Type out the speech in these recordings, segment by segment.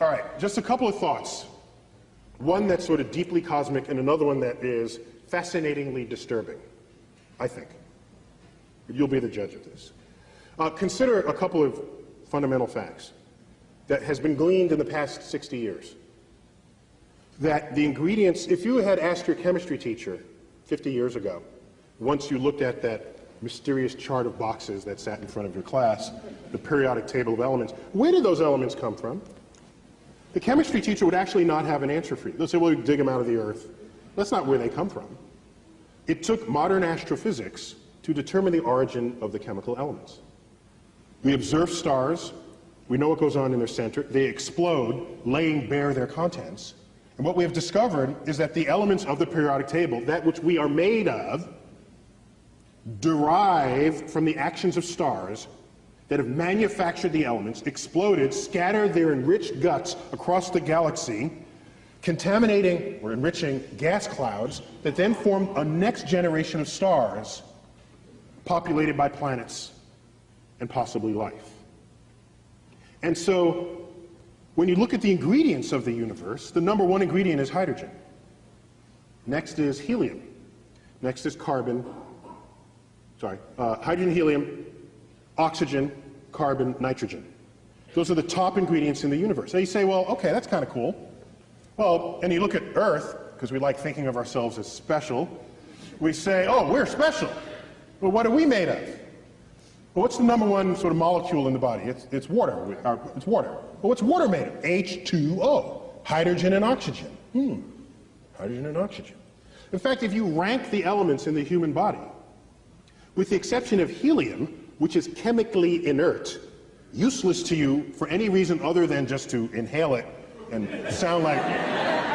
All right, just a couple of thoughts. One that's sort of deeply cosmic and another one that is fascinatingly disturbing, I think. You'll be the judge of this. Consider a couple of fundamental facts that has been gleaned in the past 60 years. That the ingredients, if you had asked your chemistry teacher 50 years ago, once you looked at that mysterious chart of boxes that sat in front of your class, the periodic table of elements, where did those elements come from? The chemistry teacher would actually not have an answer for you. They'll say, well, you dig them out of the earth. That's not where they come from. It took modern astrophysics to determine the origin of the chemical elements. We observe stars. We know what goes on in their center. They explode, laying bare their contents. And what we have discovered is that the elements of the periodic table, that which we are made of, derive from the actions of stars that have manufactured the elements, exploded, scattered their enriched guts across the galaxy, contaminating or enriching gas clouds that then form a next generation of stars populated by planets and possibly life. And so, when you look at the ingredients of the universe, the number one ingredient is hydrogen. Next is helium. Next is hydrogen, helium, oxygen, carbon, nitrogen. Those are the top ingredients in the universe. Now you say, well, okay, that's kind of cool. Well, and you look at Earth, because we like thinking of ourselves as special, we say, oh, we're special. Well, what are we made of? Well, what's the number one sort of molecule in the body? It's water. It's water. Well, what's water made of? H2O, hydrogen and oxygen. Hydrogen and oxygen. In fact, if you rank the elements in the human body, with the exception of helium, which is chemically inert, useless to you for any reason other than just to inhale it and sound like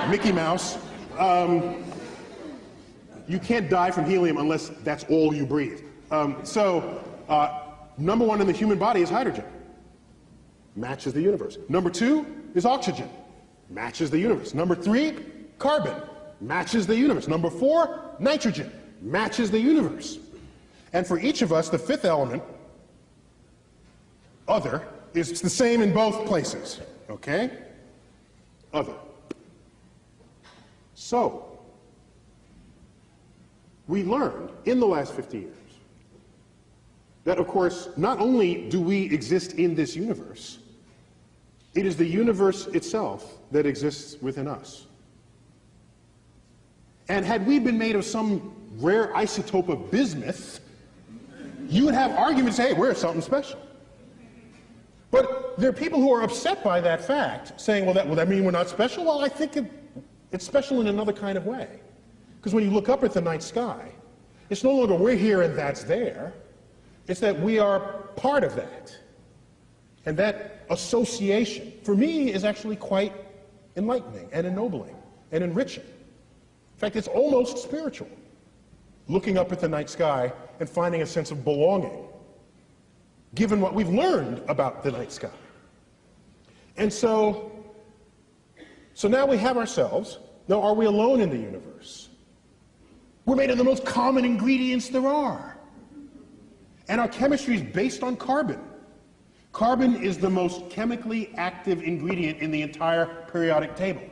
Mickey Mouse, you can't die from helium unless that's all you breathe. Number one in the human body is hydrogen. Matches the universe. Number two is oxygen. Matches the universe. Number three, carbon. Matches the universe. Number four, nitrogen. Matches the universe. And for each of us, the fifth element, other, is the same in both places. Okay? Other. So, we learned in the last 50 years that, of course, not only do we exist in this universe, it is the universe itself that exists within us. And had we been made of some rare isotope of bismuth, you would have arguments, hey, we're something special. But there are people who are upset by that fact, saying, well, will that mean we're not special? Well, I think it's special in another kind of way. Because when you look up at the night sky, it's no longer we're here and that's there. It's that we are part of that. And that association, for me, is actually quite enlightening and ennobling and enriching. In fact, it's almost spiritual, looking up at the night sky and finding a sense of belonging, given what we've learned about the night sky. And so now we have ourselves. Now, are we alone in the universe? We're made of the most common ingredients there are. And our chemistry is based on carbon. Carbon is the most chemically active ingredient in the entire periodic table.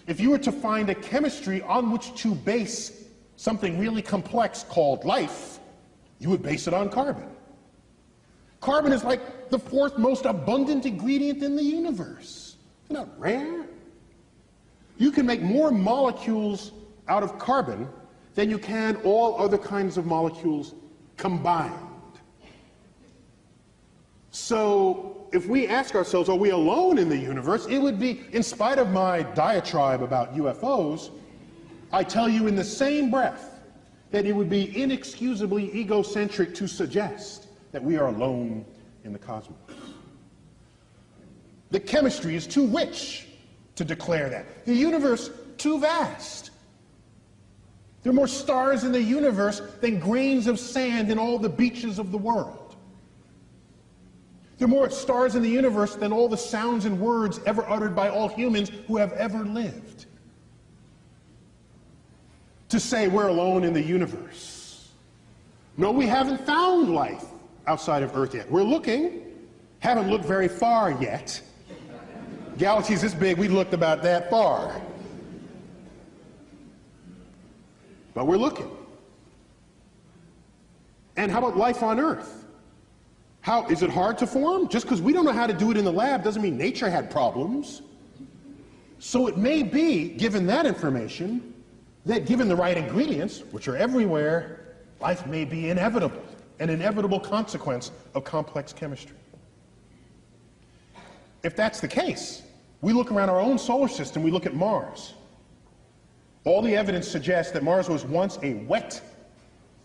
If you were to find a chemistry on which to base something really complex called life, you would base it on carbon. Carbon is like the fourth most abundant ingredient in the universe. Isn't that rare? You can make more molecules out of carbon than you can all other kinds of molecules combined. So if we ask ourselves, are we alone in the universe? It would be, in spite of my diatribe about UFOs, I tell you in the same breath that it would be inexcusably egocentric to suggest that we are alone in the cosmos. The chemistry is too rich to declare that. The universe, too vast. There are more stars in the universe than grains of sand in all the beaches of the world. There are more stars in the universe than all the sounds and words ever uttered by all humans who have ever lived. To say we're alone in the universe. No, we haven't found life outside of Earth yet. We're looking, haven't looked very far yet. Galaxies this big, we looked about that far. But we're looking. And how about life on Earth? How is it hard to form? Just because we don't know how to do it in the lab doesn't mean nature had problems. So it may be, given that information, that given the right ingredients, which are everywhere, life may be inevitable, an inevitable consequence of complex chemistry. If that's the case, we look around our own solar system, we look at Mars. All the evidence suggests that Mars was once a wet,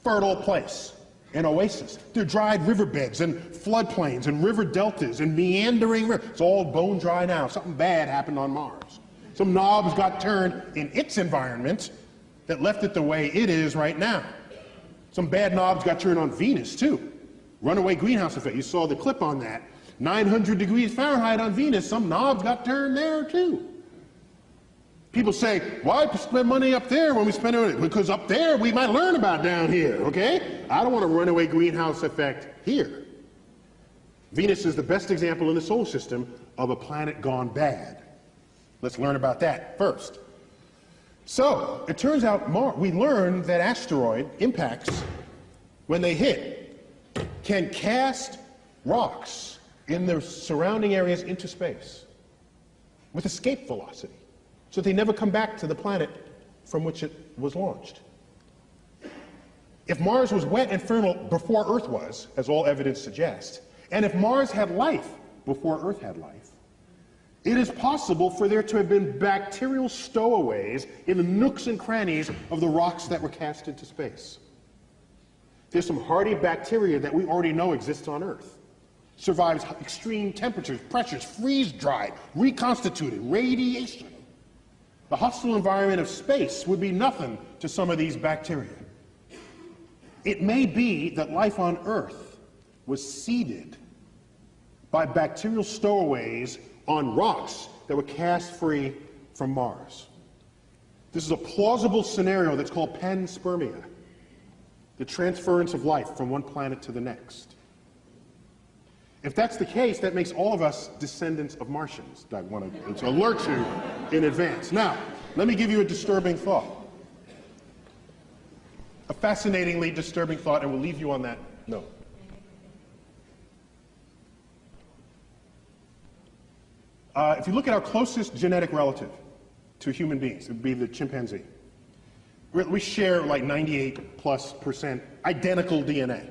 fertile place, an oasis. There are dried riverbeds and floodplains and river deltas and meandering rivers. It's all bone dry now. Something bad happened on Mars. Some knobs got turned in its environment that left it the way it is right now. Some bad knobs got turned on Venus, too. Runaway greenhouse effect. You saw the clip on that. 900 degrees Fahrenheit on Venus. Some knobs got turned there, too. People say, why spend money up there when we spend it? Because up there we might learn about down here, okay? I don't want a runaway greenhouse effect here. Venus is the best example in the solar system of a planet gone bad. Let's learn about that first. So, it turns out we learned that asteroid impacts, when they hit, can cast rocks in their surrounding areas into space with escape velocity, so they never come back to the planet from which it was launched. If Mars was wet and fertile before Earth was, as all evidence suggests, and if Mars had life before Earth had life, it is possible for there to have been bacterial stowaways in the nooks and crannies of the rocks that were cast into space. There's some hardy bacteria that we already know exists on Earth. Survives extreme temperatures, pressures, freeze-dried, reconstituted, radiation. The hostile environment of space would be nothing to some of these bacteria. It may be that life on Earth was seeded by bacterial stowaways on rocks that were cast free from Mars. This is a plausible scenario that's called panspermia, the transference of life from one planet to the next. If that's the case, that makes all of us descendants of Martians. I want to alert you in advance. Now, let me give you a disturbing thought. A fascinatingly disturbing thought, and we'll leave you on that note. If you look at our closest genetic relative to human beings, it would be the chimpanzee. We share like 98+% identical DNA.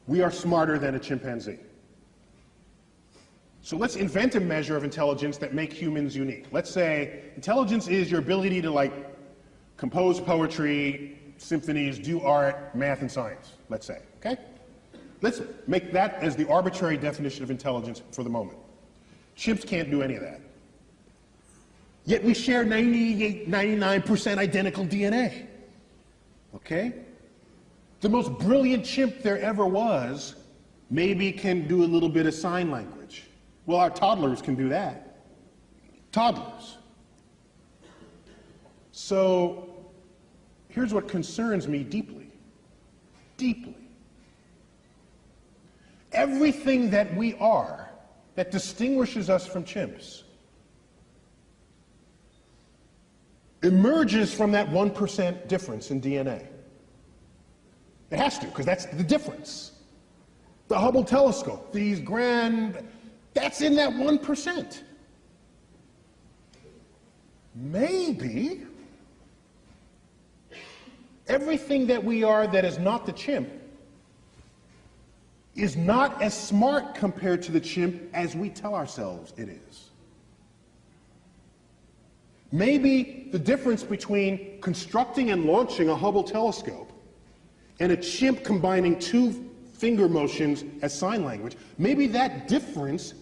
We are smarter than a chimpanzee. So let's invent a measure of intelligence that makes humans unique. Let's say intelligence is your ability to compose poetry, symphonies, do art, math, and science, let's say, okay? Let's make that as the arbitrary definition of intelligence for the moment. Chimps can't do any of that. Yet we share 98, 99% identical DNA. Okay? The most brilliant chimp there ever was maybe can do a little bit of sign language. Well, our toddlers can do that. Toddlers. So here's what concerns me deeply. Deeply. Everything that we are that distinguishes us from chimps emerges from that 1% difference in DNA. It has to, because that's the difference. The Hubble telescope, that's in that 1%. Maybe everything that we are that is not the chimp is not as smart compared to the chimp as we tell ourselves it is. Maybe the difference between constructing and launching a Hubble telescope and a chimp combining two finger motions as sign language, maybe that difference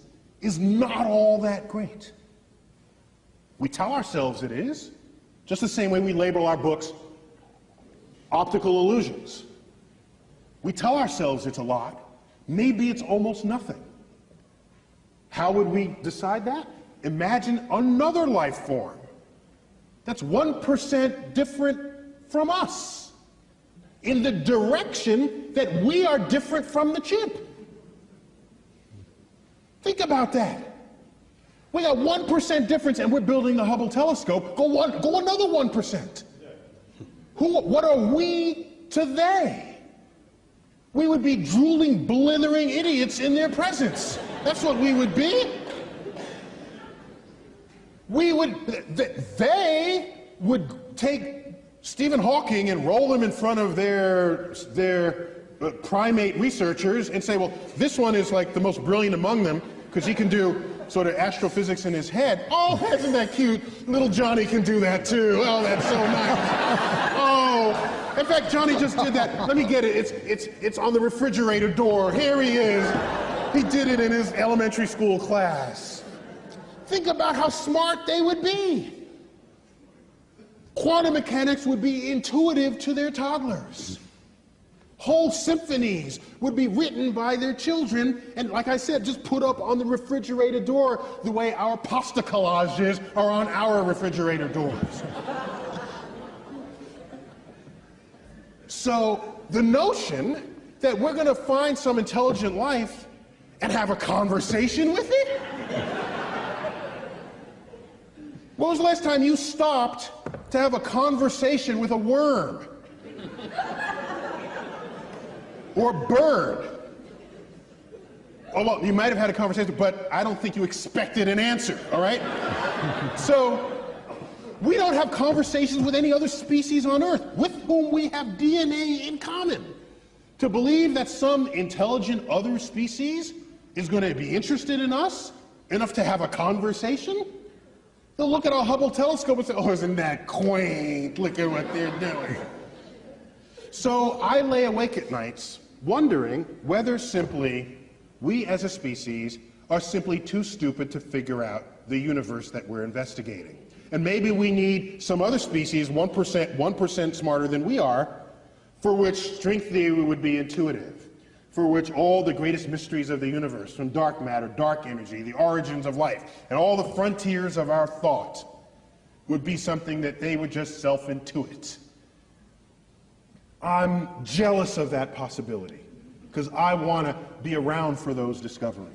is not all that great. We tell ourselves it is, just the same way we label our books optical illusions. We tell ourselves it's a lot. Maybe it's almost nothing. How would we decide that? Imagine another life form that's 1% different from us in the direction that we are different from the chimp. Think about that. We got 1% difference and we're building the Hubble telescope. Go another 1%. What are we to they? We would be drooling, blithering idiots in their presence. That's what we would be. They would take Stephen Hawking and roll him in front of their primate researchers and say, well, this one is like the most brilliant among them because he can do sort of astrophysics in his head. Oh, isn't that cute? Little Johnny can do that too. Oh, that's so nice. Oh, in fact, Johnny just did that. Let me get it. It's on the refrigerator door. Here he is. He did it in his elementary school class. Think about how smart they would be. Quantum mechanics would be intuitive to their toddlers. Whole symphonies would be written by their children and, like I said, just put up on the refrigerator door the way our pasta collages are on our refrigerator doors. So the notion that we're going to find some intelligent life and have a conversation with it? When was the last time you stopped to have a conversation with a worm? Or bird? Oh, well, you might have had a conversation, but I don't think you expected an answer, all right? So, we don't have conversations with any other species on Earth with whom we have DNA in common. To believe that some intelligent other species is going to be interested in us enough to have a conversation? They'll look at our Hubble telescope and say, oh, isn't that quaint? Look at what they're doing. So I lay awake at nights wondering whether simply we as a species are simply too stupid to figure out the universe that we're investigating. And maybe we need some other species, 1% smarter than we are, for which string theory would be intuitive, for which all the greatest mysteries of the universe, from dark matter, dark energy, the origins of life, and all the frontiers of our thought would be something that they would just self-intuit. I'm jealous of that possibility because I want to be around for those discoveries.